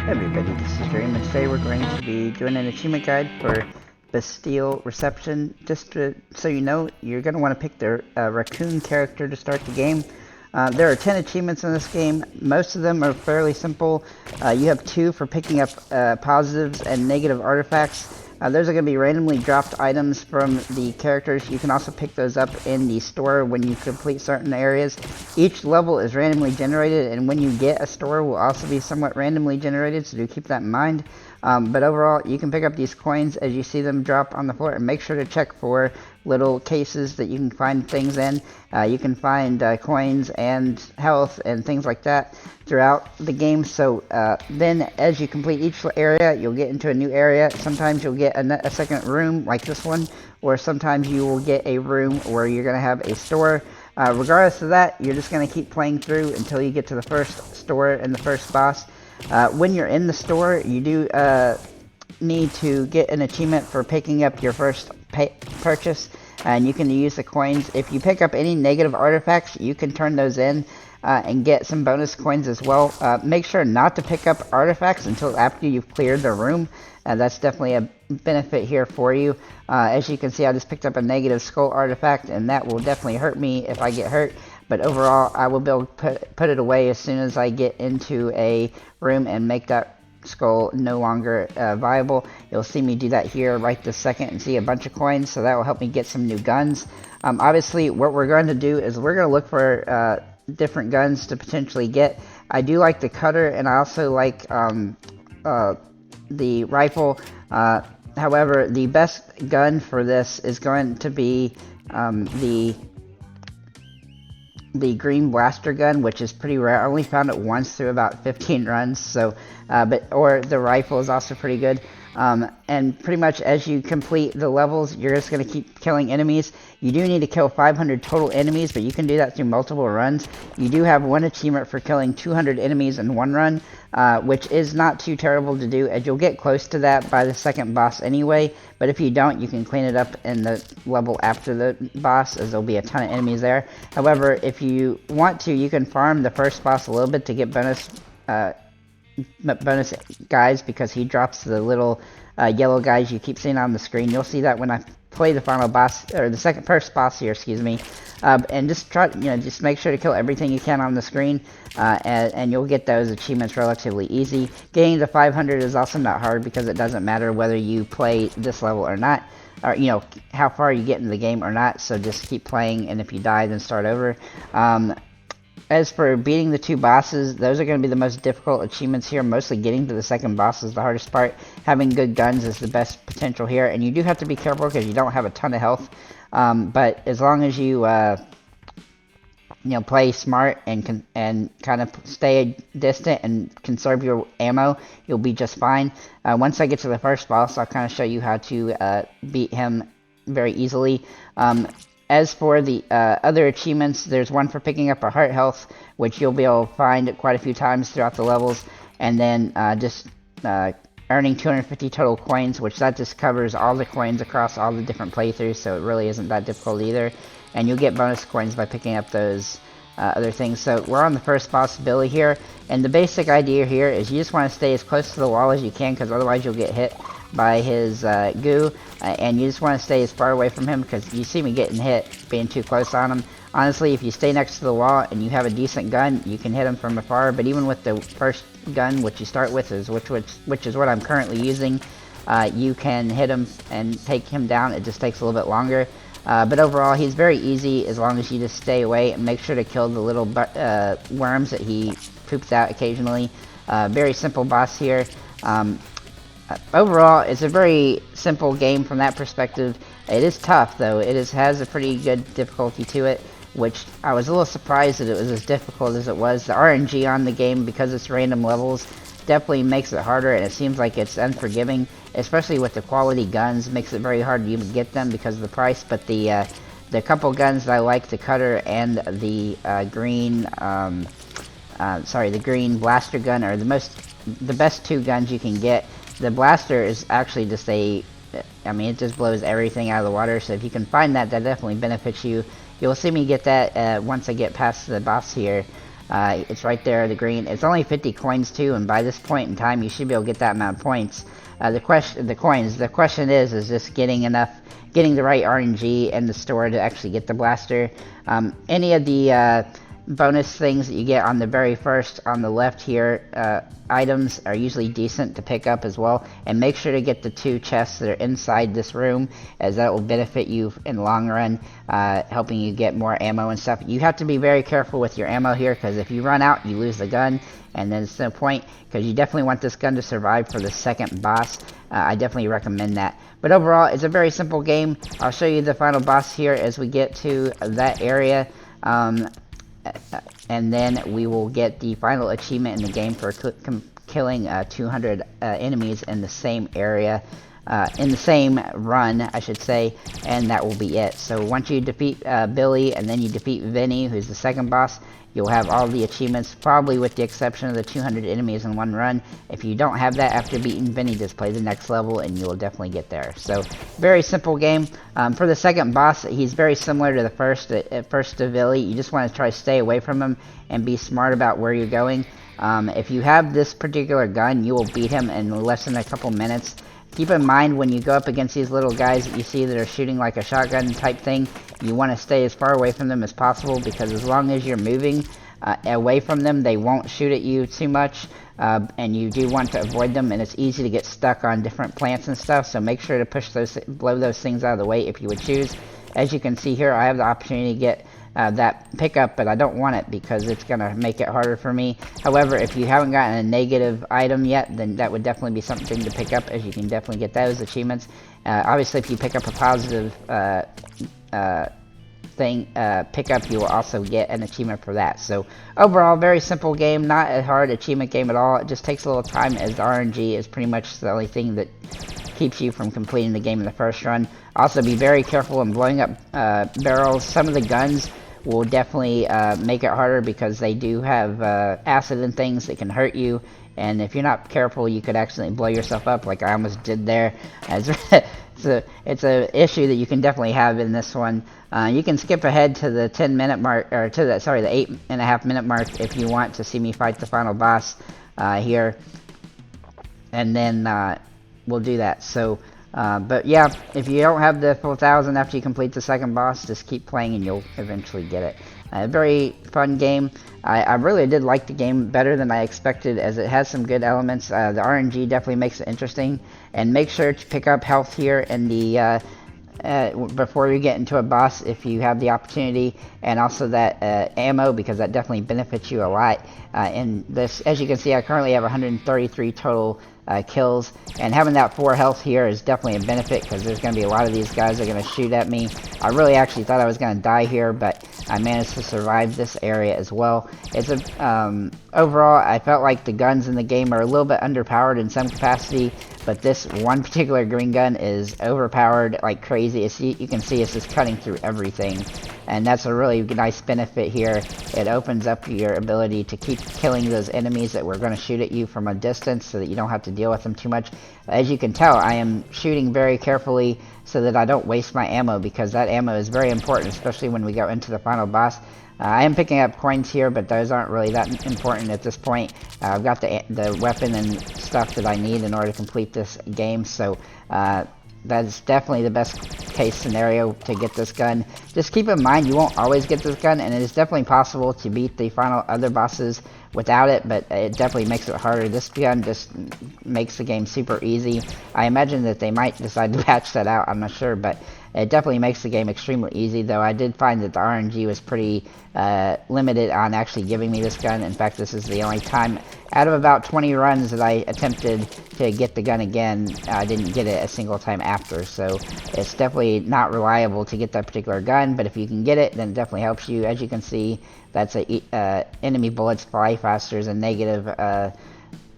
Everybody, this is Dream, and today we're going to be doing an achievement guide for Bestial Reception. Just so you know, you're going to want to pick the raccoon character to start the game. There are 10 achievements in this game. Most of them are fairly simple. You have 2 for picking up positives and negative artifacts. Those are going to be randomly dropped items from the characters. You can also pick those up in the store when you complete certain areas. Each level is randomly generated, and when you get a store will also be somewhat randomly generated, so do keep that in mind. But overall, you can pick up these coins as you see them drop on the floor, and make sure to check for little cases that you can find things in. You can find coins and health and things like that throughout the game. So then as you complete each area, you'll get into a new area. Sometimes you'll get a second room like this one, or sometimes you will get a room where you're going to have a store. Regardless of that, you're just going to keep playing through until you get to the first store and the first boss. When you're in the store, you do need to get an achievement for picking up your first purchase, and you can use the coins. If you pick up any negative artifacts, you can turn those in and get some bonus coins as well. Make sure not to pick up artifacts until after you've cleared the room. That's definitely a benefit here for you. As you can see, I just picked up a negative skull artifact, and that will definitely hurt me if I get hurt. But overall, I will be able to put it away as soon as I get into a room and make that skull no longer viable. You'll see me do that here right this second and see a bunch of coins, so that will help me get some new guns. Obviously, what we're going to do is we're going to look for different guns to potentially get. I do like the cutter, and I also like the rifle. However, the best gun for this is going to be the green blaster gun, which is pretty rare. I only found it once through about 15 runs, so or the rifle is also pretty good. And pretty much as you complete the levels, you're just going to keep killing enemies. You do need to kill 500 total enemies, but you can do that through multiple runs. You do have one achievement for killing 200 enemies in one run, which is not too terrible to do, as you'll get close to that by the second boss anyway. But if you don't, you can clean it up in the level after the boss, as there'll be a ton of enemies there. However, if you want to, you can farm the first boss a little bit to get bonus guys, because he drops the little yellow guys you keep seeing on the screen. You'll see that when I play the final boss, or the first boss here, excuse me. And just try, just make sure to kill everything you can on the screen, and you'll get those achievements relatively easy. Getting to 500 is also not hard, because it doesn't matter whether you play this level or not, or how far you get in the game or not. So just keep playing, and if you die, then start over. As for beating the 2 bosses, those are going to be the most difficult achievements here. Mostly getting to the second boss is the hardest part. Having good guns is the best potential here, and you do have to be careful because you don't have a ton of health. But as long as you play smart and kind of stay distant and conserve your ammo, you'll be just fine. Once I get to the first boss, I'll kind of show you how to beat him very easily. As for the other achievements, there's one for picking up a heart health, which you'll be able to find quite a few times throughout the levels, and then just earning 250 total coins, which that just covers all the coins across all the different playthroughs, so it really isn't that difficult either. And you'll get bonus coins by picking up those other things. So we're on the first boss, Billy, here, and the basic idea here is you just want to stay as close to the wall as you can, because otherwise you'll get hit by his goo, and you just want to stay as far away from him, because you see me getting hit being too close on him. Honestly, if you stay next to the wall and you have a decent gun, you can hit him from afar. But even with the first gun, which you start with, which is what I'm currently using, you can hit him and take him down. It just takes a little bit longer. But overall, he's very easy as long as you just stay away and make sure to kill the little worms that he poops out occasionally. Very simple boss here. Overall, it's a very simple game from that perspective. It is tough, though. It has a pretty good difficulty to it, which I was a little surprised that it was as difficult as it was. The RNG on the game, because it's random levels, definitely makes it harder, and it seems like it's unforgiving, especially with the quality guns. Makes it very hard to even get them because of the price. But the couple guns that I like, the cutter and the green blaster gun, are the best 2 guns you can get. The blaster is actually just it just blows everything out of the water, so if you can find that, that definitely benefits you. You'll see me get that once I get past the boss here. It's right there, the green. It's only 50 coins too, and by this point in time, you should be able to get that amount of points. The question is just getting the right RNG in the store to actually get the blaster. Any of the bonus things that you get on the very first on the left here, items are usually decent to pick up as well, and make sure to get the 2 chests that are inside this room, as that will benefit you in the long run, helping you get more ammo and stuff. You have to be very careful with your ammo here, because if you run out, you lose the gun, and then it's no point, because you definitely want this gun to survive for the second boss. I definitely recommend that. But overall, it's a very simple game. I'll show you the final boss here as we get to that area. And then we will get the final achievement in the game for killing 200 enemies in the same area, in the same run, I should say, and that will be it. So once you defeat Billy and then you defeat Vinny, who's the second boss, you'll have all the achievements, probably with the exception of the 200 enemies in one run. If you don't have that after beating Vinny, just play the next level and you will definitely get there. So, very simple game. For the second boss, he's very similar to the first. At first to Billy, you just want to try to stay away from him and be smart about where you're going. If you have this particular gun, you will beat him in less than a couple minutes. Keep in mind when you go up against these little guys that you see that are shooting like a shotgun type thing, you want to stay as far away from them as possible, because as long as you're moving away from them, they won't shoot at you too much, and you do want to avoid them, and it's easy to get stuck on different plants and stuff, so make sure to blow those things out of the way if you would choose. As you can see here, I have the opportunity to get that pickup, but I don't want it because it's going to make it harder for me. However, if you haven't gotten a negative item yet, then that would definitely be something to pick up, as you can definitely get those achievements. Obviously, if you pick up a positive pickup, you will also get an achievement for that. So overall, very simple game, not a hard achievement game at all. It just takes a little time, as the RNG is pretty much the only thing that keeps you from completing the game in the first run. Also, be very careful in blowing up barrels. Some of the guns will definitely make it harder because they do have acid and things that can hurt you, and if you're not careful, you could accidentally blow yourself up like I almost did there. It's a issue that you can definitely have in this one. You can skip ahead to the 10-minute mark, or to the 8.5-minute mark if you want to see me fight the final boss here, and then we'll do that. So but yeah, if you don't have the full 1,000 after you complete the second boss, just keep playing and you'll eventually get it. A very fun game. I really did like the game better than I expected, as it has some good elements. The RNG definitely makes it interesting, and make sure to pick up health here in the before you get into a boss if you have the opportunity, and also that ammo, because that definitely benefits you a lot. In this, as you can see, I currently have 133 total kills, and having that 4 health here is definitely a benefit, because there's going to be a lot of these guys that are going to shoot at me. I really actually thought I was going to die here, but I managed to survive this area as well. It's a overall, I felt like the guns in the game are a little bit underpowered in some capacity, but this one particular green gun is overpowered like crazy. You can see it's just cutting through everything, and that's a really nice benefit here. It opens up your ability to keep killing those enemies that were going to shoot at you from a distance, so that you don't have to deal with them too much. As you can tell, I am shooting very carefully so that I don't waste my ammo, because that ammo is very important, especially when we go into the final boss. I am picking up coins here, but those aren't really that important at this point. I've got the weapon and stuff that I need in order to complete this game, so that's definitely the best case scenario to get this gun. Just keep in mind, you won't always get this gun, and it is definitely possible to beat the final other bosses without it, but it definitely makes it harder. This gun just makes the game super easy. I imagine that they might decide to patch that out, I'm not sure, but it definitely makes the game extremely easy, though I did find that the RNG was pretty limited on actually giving me this gun. In fact, this is the only time out of about 20 runs that I attempted to get the gun again, I didn't get it a single time after, so it's definitely not reliable to get that particular gun, but if you can get it, then it definitely helps you. As you can see, that's enemy bullets fly faster is a negative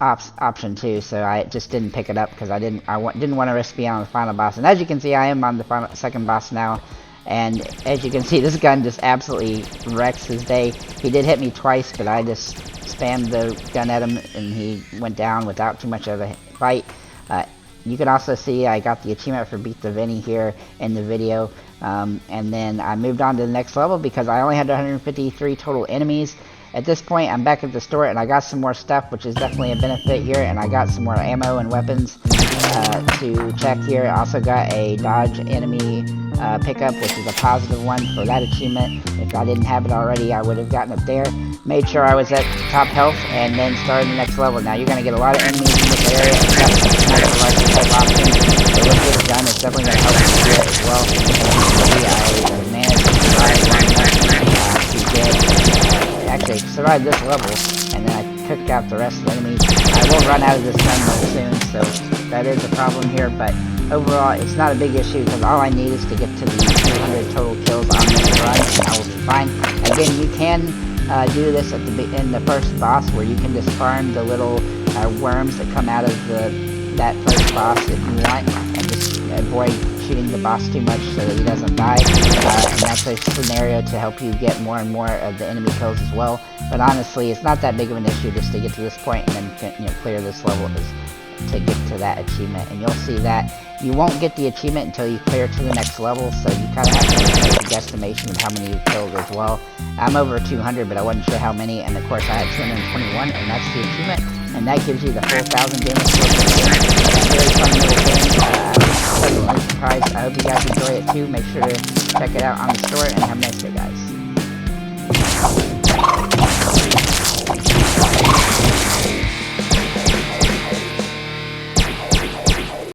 option too, so I just didn't pick it up because I didn't want to risk being on the final boss. And as you can see, I am on the second boss now, and as you can see, this gun just absolutely wrecks his day. He did hit me twice, but I just spammed the gun at him and he went down without too much of a fight. You can also see I got the achievement for Beat the Vinny here in the video, and then I moved on to the next level because I only had 153 total enemies. at this point, I'm back at the store, and I got some more stuff, which is definitely a benefit here, and I got some more ammo and weapons to check here. I also got a dodge enemy pickup, which is a positive one for that achievement. If I didn't have it already, I would have gotten it there. Made sure I was at top health, and then started the next level. Now, you're going to get a lot of enemies in this area, and got some sniper rifle type options. So with this gun, it's definitely going to help you here as well. I managed to survive long enough to get, actually survived this level, and then I took out the rest of the enemies. I will run out of this gun soon, so that is a problem here, but overall, it's not a big issue, because all I need is to get to the 200 total kills on this run, and I will be fine. Again, you can do this at in the first boss, where you can just farm the little worms that come out of that first boss if you want, and just avoid shooting the boss too much so that he doesn't die. And that's a scenario to help you get more and more of the enemy kills as well. But honestly, it's not that big of an issue just to get to this point and then clear this level to get to that achievement. And you'll see that you won't get the achievement until you clear to the next level, so you kind of have to make a guesstimation of how many you've killed as well. I'm over 200, but I wasn't sure how many, and of course I had 221, and that's the achievement, and that gives you the full 1,000 damage for the game. Very fun little thing. Pleasantly surprised. I hope you guys enjoy it too. Make sure to check it out on the store, and have a nice day, guys.